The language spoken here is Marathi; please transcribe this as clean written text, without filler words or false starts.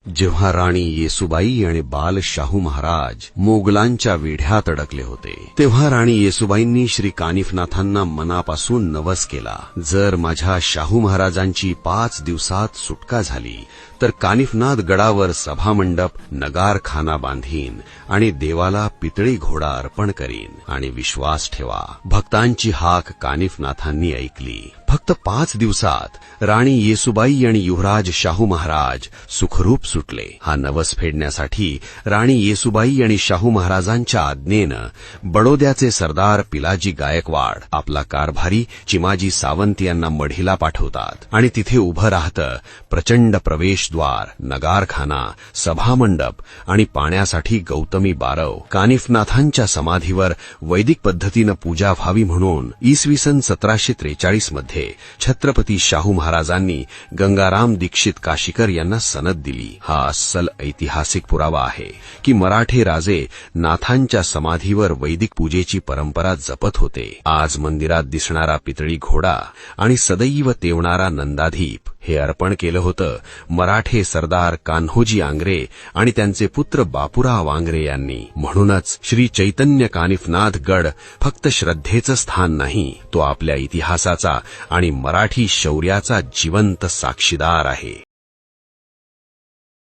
जेव्हा राणी येसूबाई आणि बाल शाहू महाराज मोगलांच्या वेढ्यात अडकले होते, तेव्हा राणी येसूबाईंनी श्री कानिफनाथांना मनापासून नवस केला, जर माझ्या शाहू महाराजांची 5 दिवसात सुटका झाली तर कानिफनाथ गडावर सभामंडप नगारखाना बांधीन आणि देवाला पितळी घोडा अर्पण करीन. आणि विश्वास ठेवा, भक्तांची हाक कानिफनाथांनी ऐकली. फक्त 5 दिवसात राणी येसूबाई आणि युवराज शाहू महाराज सुखरूप सुटले. हा नवस फेडण्यासाठी राणी येसूबाई आणि शाहू महाराजांच्या आज्ञेनं बडोद्याचे सरदार पिलाजी गायकवाड आपला कारभारी चिमाजी सावंत यांना मढीला पाठवतात आणि तिथे उभं राहतं प्रचंड प्रवेशद्वार, नगारखाना, सभामंडप आणि पाण्यासाठी गौतमी बारव. कानिफनाथांच्या समाधीवर वैदिक पद्धतीनं पूजा व्हावी म्हणून इसवी सन 1743 मध्ये छत्रपती शाहू महाराजांनी गंगाराम दीक्षित काशीकर यांना सनद दिली. हा अस्सल ऐतिहासिक पुरावा आहे की मराठे राजे नाथांच्या समाधीवर वैदिक पूजेची परंपरा जपत होते. आज मंदिरात दिसणारा पितळी घोडा आणि सदैव तेवणारा नंदाधीप हे अर्पण केलं होतं मराठे सरदार कान्होजी आंग्रे आणि त्यांचे पुत्र बापूराव आंग्रे यांनी. म्हणूनच श्री चैतन्य कानिफनाथ गड फक्त श्रद्धेचं स्थान नाही, तो आपल्या इतिहासाचा आणि मराठी शौर्याचा जिवंत साक्षीदार आहे.